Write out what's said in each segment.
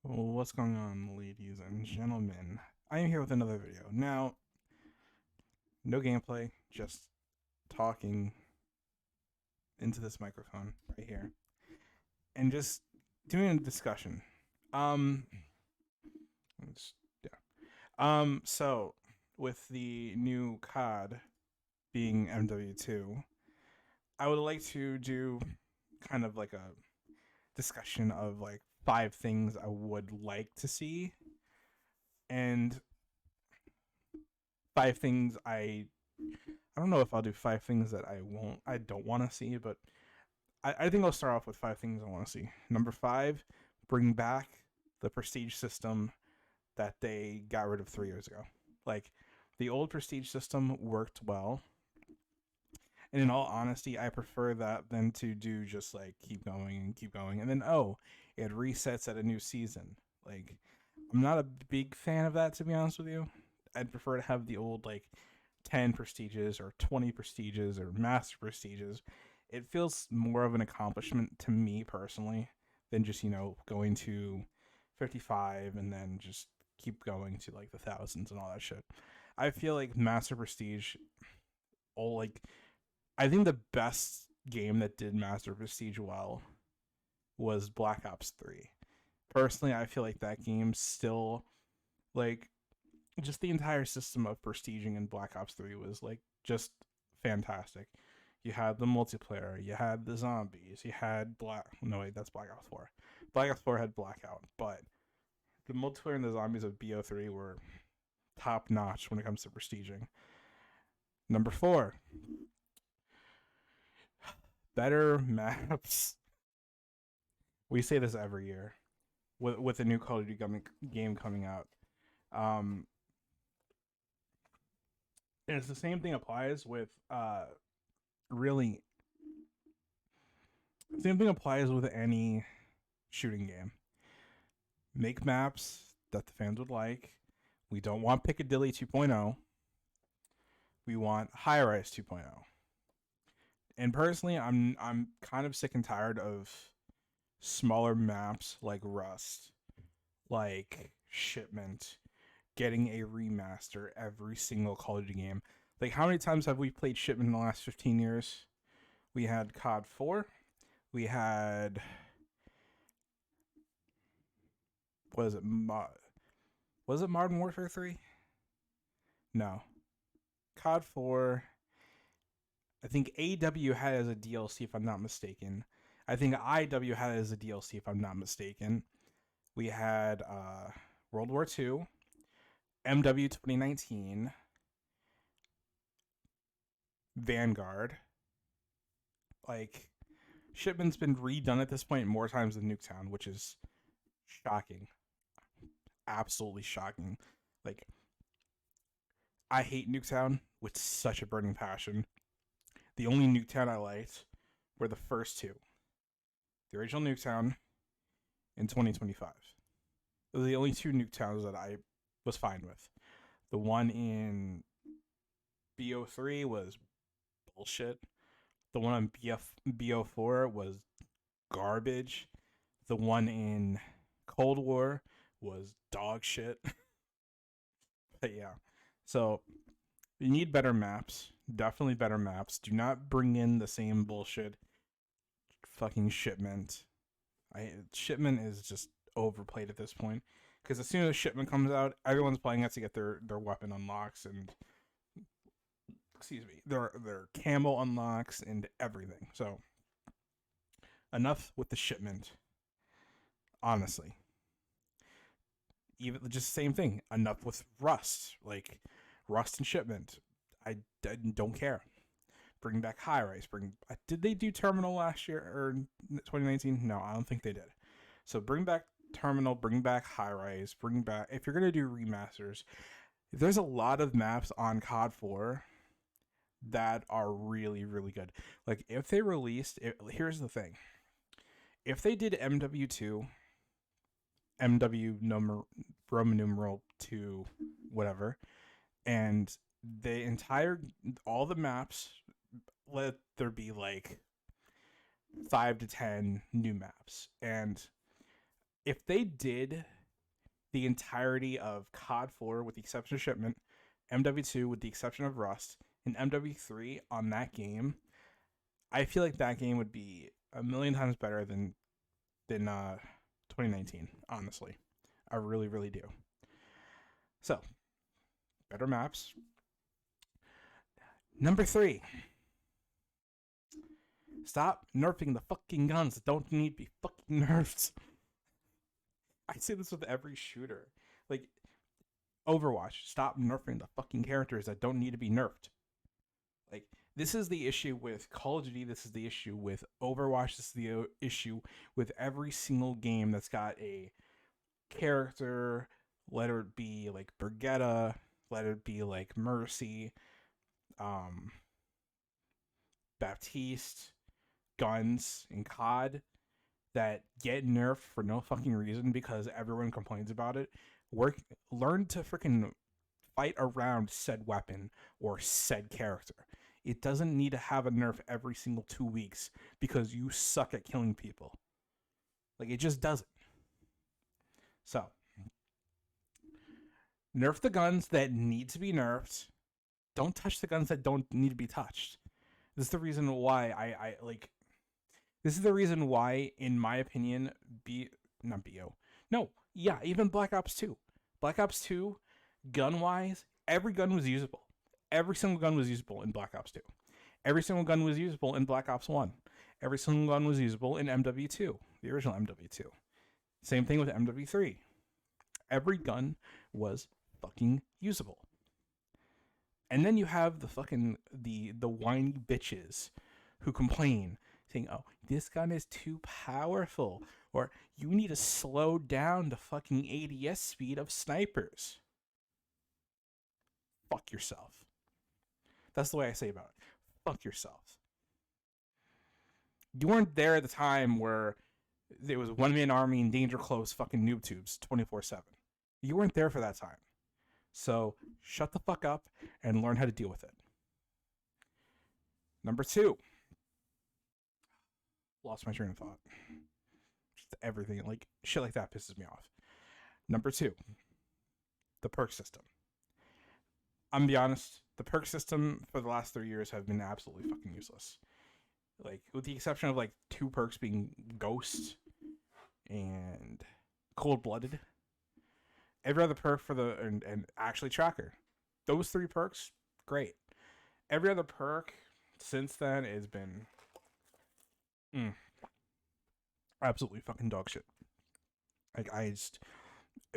What's going on, ladies and gentlemen? I am here with another video. Now, no gameplay, just talking into this microphone right here and just doing a discussion. Um, yeah. So with the new COD being MW2, I would like to do kind of like a discussion of like 5 things I would like to see and 5 things I don't know if I'll do 5 things that I don't want to see, but I think I'll start off with 5 things I want to see. Number 5, bring back the prestige system that they got rid of 3 years ago. Like, the old prestige system worked well, and in all honesty, I prefer that than to do just like keep going, and then it resets at a new season. Like, I'm not a big fan of that, to be honest with you. I'd prefer to have the old like 10 prestiges or 20 prestiges or master prestiges. It feels more of an accomplishment to me personally than just, going to 55 and then just keep going to like the thousands and all that shit. I feel like master prestige, all like, I think the best game that did master prestige well was Black Ops 3. Personally, I feel like that game still, like, just the entire system of prestiging in Black Ops 3 was like just fantastic. You had the multiplayer, you had the zombies, you had Black. No, wait, that's Black Ops 4. Black Ops 4 had Blackout, but the multiplayer and the zombies of BO3 were top notch when it comes to prestiging. Number 4, better maps. We say this every year with a new Call of Duty game coming out. Um, and it's the same thing applies with really same thing applies with any shooting game. Make maps that the fans would like. We don't want Piccadilly 2.0. We want High Rise 2.0. And personally, I'm kind of sick and tired of smaller maps like Rust, like Shipment, getting a remaster every single Call of Duty game. Like, how many times have we played Shipment in the last 15 years? We had COD 4. We had, what is it? Was it Modern Warfare 3? No. COD 4. I think AW had it as a DLC, if I'm not mistaken. I think IW had it as a DLC, if I'm not mistaken. We had World War II, MW 2019, Vanguard. Like, Shipment's been redone at this point more times than Nuketown, which is shocking. Absolutely shocking. Like, I hate Nuketown with such a burning passion. The only Nuketown I liked were the first two. The original Nuketown in 2025. Those are the only two Nuketowns that I was fine with. The one in BO3 was bullshit. The one on BO4 was garbage. The one in Cold War was dog shit. But yeah. So you need better maps. Definitely better maps. Do not bring in the same bullshit fucking Shipment. Shipment is just overplayed at this point. Because as soon as Shipment comes out, everyone's playing it to get their weapon unlocks and their camo unlocks and everything. So enough with the Shipment. Honestly, even just same thing. Enough with Rust, like Rust and Shipment. I don't care. Bring back High Rise. Did they do Terminal last year or 2019? No, I don't think they did. So bring back Terminal. Bring back High Rise. Bring back, if you're gonna do remasters. There's a lot of maps on COD 4 that are really really good. Like, if they released it, here's the thing. If they did MW2, MW number Roman numeral 2, whatever, and all the maps, let there be like 5 to 10 new maps. And if they did the entirety of COD 4 with the exception of Shipment, MW2 with the exception of Rust, and MW3 on that game, I feel like that game would be a million times better than 2019, honestly. I really, really do. So, better maps. Number 3. Stop nerfing the fucking guns that don't need to be fucking nerfed. I say this with every shooter. Like, Overwatch, stop nerfing the fucking characters that don't need to be nerfed. Like, this is the issue with Call of Duty. This is the issue with Overwatch. This is the issue with every single game that's got a character, let it be like Brigitte, let it be like Mercy, Baptiste, guns, and COD that get nerfed for no fucking reason because everyone complains about it. Learn to freaking fight around said weapon or said character. It doesn't need to have a nerf every single 2 weeks because you suck at killing people. Like, it just doesn't. So, nerf the guns that need to be nerfed. Don't touch the guns that don't need to be touched. This is the reason why I like. This is the reason why, in my opinion, even Black Ops 2. Black Ops 2, gun-wise, every gun was usable. Every single gun was usable in Black Ops 2. Every single gun was usable in Black Ops 1. Every single gun was usable in MW2, the original MW2. Same thing with MW3. Every gun was fucking usable. And then you have the fucking, the whiny bitches who complain, saying, oh, this gun is too powerful, or you need to slow down the fucking ADS speed of snipers. Fuck yourself. That's the way I say about it. Fuck yourself. You weren't there at the time where there was one-man army and danger close fucking noob tubes 24/7. You weren't there for that time. So shut the fuck up and learn how to deal with it. Number 2. Lost my train of thought. Just everything, like, shit like that pisses me off. Number 2. The perk system. I'm gonna be honest, the perk system for the last 3 years have been absolutely fucking useless. Like, with the exception of, like, 2 perks being Ghost and Cold-Blooded. Every other perk for the, and actually Tracker. Those 3 perks, great. Every other perk since then has been absolutely fucking dog shit. Like,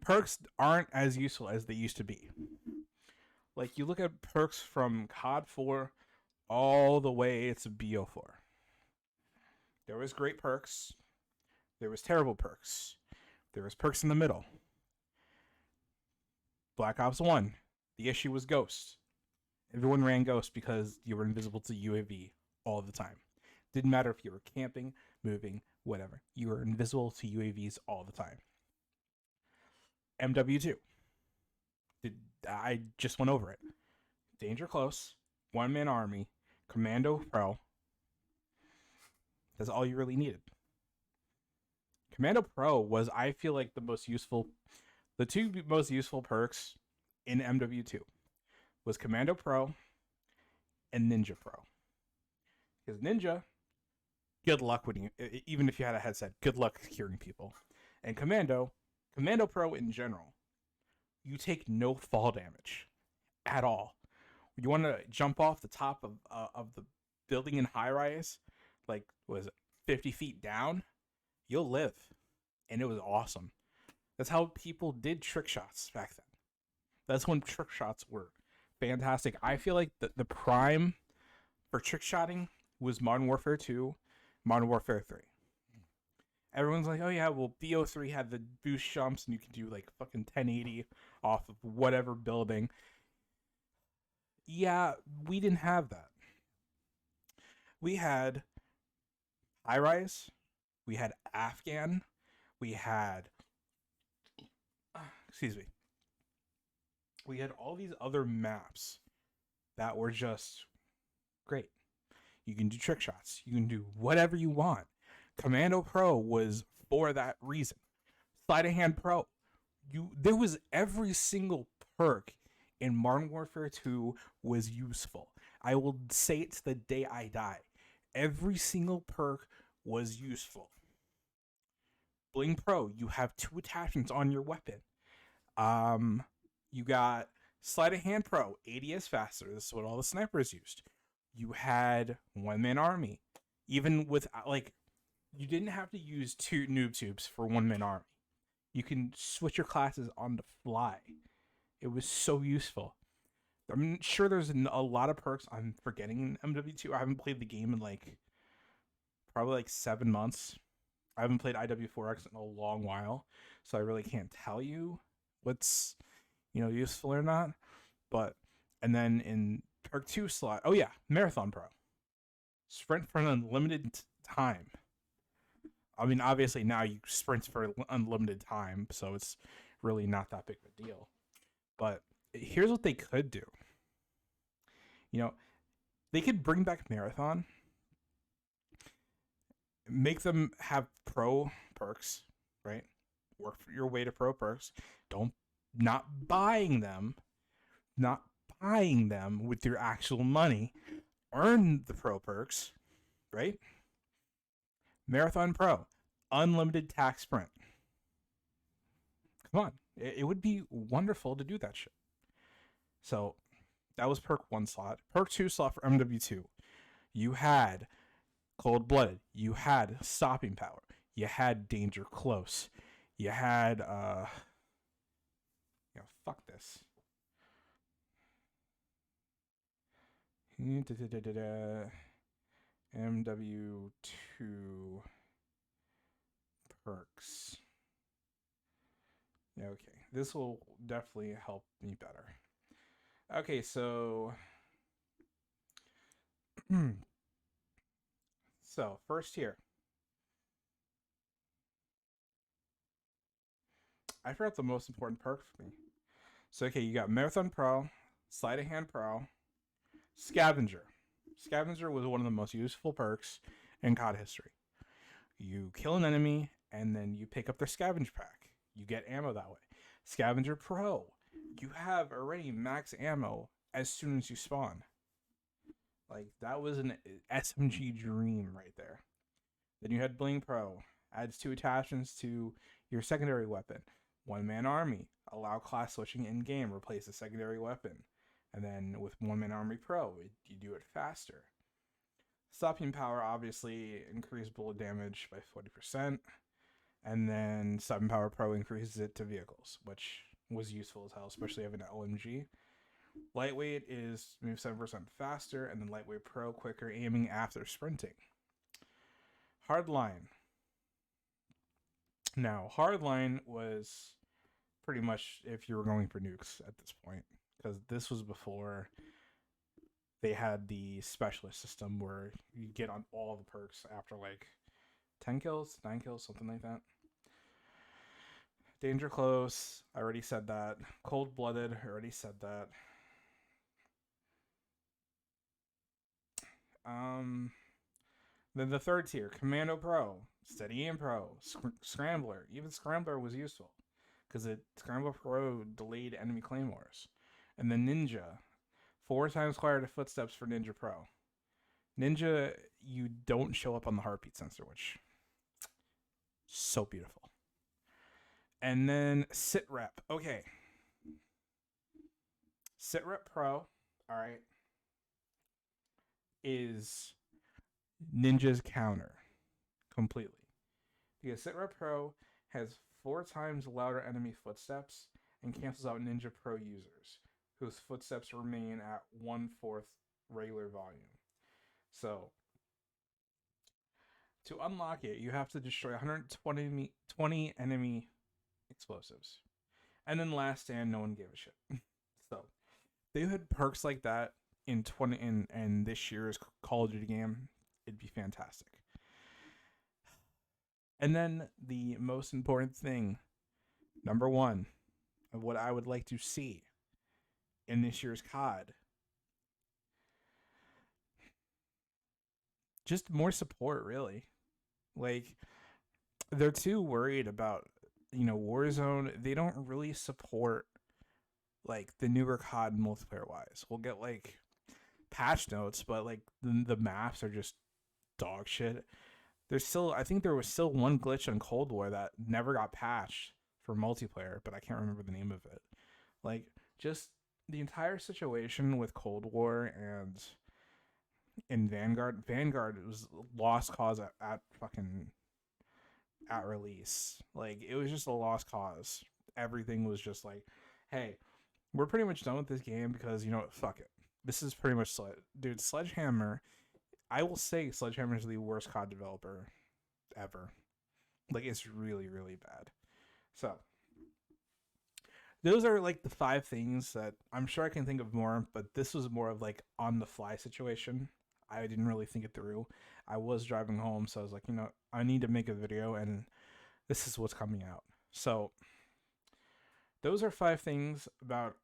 perks aren't as useful as they used to be. Like, you look at perks from COD 4 all the way to BO4. There was great perks. There was terrible perks. There was perks in the middle. Black Ops 1, the issue was Ghost. Everyone ran Ghost because you were invisible to UAV all the time. Didn't matter if you were camping, moving, whatever. You were invisible to UAVs all the time. MW2. I just went over it. Danger Close, one-man army, Commando Pro. That's all you really needed. Commando Pro was, I feel like, the 2 most useful perks in MW2 was Commando Pro and Ninja Pro. Because Ninja, good luck winning, even if you had a headset, good luck curing people. And Commando Pro in general, you take no fall damage at all. You want to jump off the top of the building in high rise, like, was it 50 feet down? You'll live. And it was awesome. That's how people did trick shots back then. That's when trick shots were fantastic. I feel like the prime for trick shotting was Modern Warfare 2, Modern Warfare 3. Everyone's like, oh yeah, well, BO3 had the boost jumps and you could do like fucking 1080 off of whatever building. Yeah, we didn't have that. We had high rise, we had Afghan, we had we had all these other maps that were just great. You can do trick shots. You can do whatever you want. Commando Pro was for that reason. Sleight of Hand Pro, There was every single perk in Modern Warfare 2 was useful. I will say it to the day I die. Every single perk was useful. Bling Pro, you have two attachments on your weapon. Um, you got Sleight of Hand Pro, ADS faster. This is what all the snipers used. You had One Man Army, even with like, you didn't have to use two noob tubes for One Man Army. You can switch your classes on the fly. It was so useful. I'm sure there's a lot of perks I'm forgetting in MW2. I haven't played the game in like probably like 7 months. I haven't played IW4X in a long while, so I really can't tell you what's useful or not. But and then in perk 2 slot, oh yeah, Marathon Pro, sprint for an unlimited time. I mean, obviously now you sprint for unlimited time, so it's really not that big of a deal. But here's what they could do. They could bring back Marathon, make them have pro perks, right? Work your way to pro perks. Don't not buying them, not buying them with your actual money. Earn the pro perks, right? Marathon Pro, unlimited tax sprint. Come on, it would be wonderful to do that shit. So that was perk 1 slot. Perk 2 slot for MW2. You had Cold Blooded. You had Stopping Power. You had Danger Close. You had fuck this. MW2 perks. Okay, this will definitely help me better. Okay, so first here. I forgot the most important perk for me. So okay, you got Marathon Pro, Sleight of Hand Pro, Scavenger. Scavenger was one of the most useful perks in COD history. You kill an enemy and then you pick up their scavenge pack. You get ammo that way. Scavenger Pro, you have already max ammo as soon as you spawn. Like, that was an SMG dream right there. Then you had Bling Pro, adds 2 attachments to your secondary weapon. One Man Army, allow class switching in game, replace the secondary weapon. And then with One Man Army Pro, you do it faster. Stopping Power obviously increased bullet damage by 40%. And then Stopping Power Pro increases it to vehicles, which was useful as hell, especially having an LMG. Lightweight is move 7% faster, and then Lightweight Pro quicker aiming after sprinting. Hardline. Now, Hardline was pretty much if you were going for nukes at this point, because this was before they had the specialist system where you get on all the perks after like 10 kills, 9 kills, something like that. Danger Close, I already said that. Cold Blooded, I already said that. Then the third tier, Commando Pro, Steady Aim Pro, Scrambler. Even Scrambler was useful because Scrambler Pro delayed enemy claymores. And then Ninja, 4 times quieter footsteps for Ninja Pro. Ninja, you don't show up on the heartbeat sensor, which so beautiful. And then Sit Rep. Okay. Sit Rep Pro, all right, is Ninja's counter completely. Because Sit Rep Pro has 4 times louder enemy footsteps and cancels out Ninja Pro users, whose footsteps remain at 1/4 regular volume. So, to unlock it, you have to destroy 120 enemy explosives. And then last stand, no one gave a shit. So, they had perks like that in this year's Call of Duty game, it'd be fantastic. And then the most important thing, number 1, of what I would like to see in this year's COD, just more support, really. Like, they're too worried about Warzone, they don't really support like the newer COD multiplayer wise. We'll get like patch notes, but like the maps are just dog shit. I think there was still one glitch on Cold War that never got patched for multiplayer, but I can't remember the name of it. Like, just the entire situation with Cold War and in Vanguard was lost cause at fucking at release. Like, it was just a lost cause. Everything was just like, hey, we're pretty much done with this game because, fuck it. This is pretty much dude, Sledgehammer. I will say Sledgehammer is the worst COD developer ever. Like, it's really, really bad. So, those are like the 5 things that I'm sure I can think of more, but this was more of like on the fly situation. I didn't really think it through. I was driving home, so I was like, I need to make a video, and this is what's coming out. So, those are 5 things about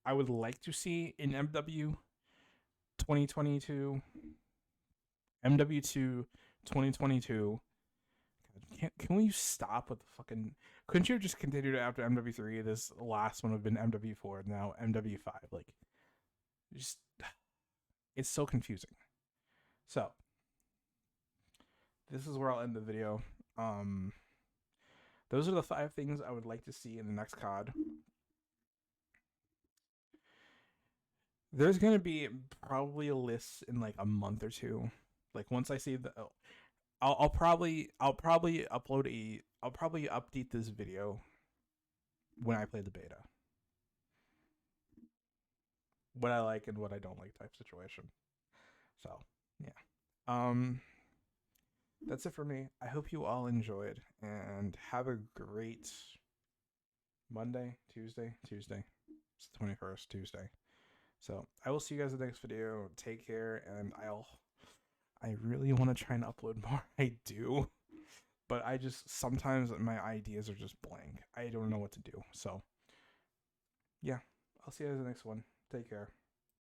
I would like to see in MW 2022, MW2 2022. Can we stop with the fucking? Couldn't you have just continued after MW3? This last one would have been MW4, now MW5. Like, just it's so confusing. So, this is where I'll end the video. Those are the 5 things I would like to see in the next COD. There's gonna be probably a list in like a month or two. Like once I see I'll probably update this video when I play the beta. What I like and what I don't like type situation. So yeah. That's it for me. I hope you all enjoyed and have a great Monday, Tuesday. It's the 21st, Tuesday. So I will see you guys in the next video. Take care, and I really want to try and upload more. I do, but I just sometimes my ideas are just blank. I don't know what to do. So yeah, I'll see you guys in the next one. Take care.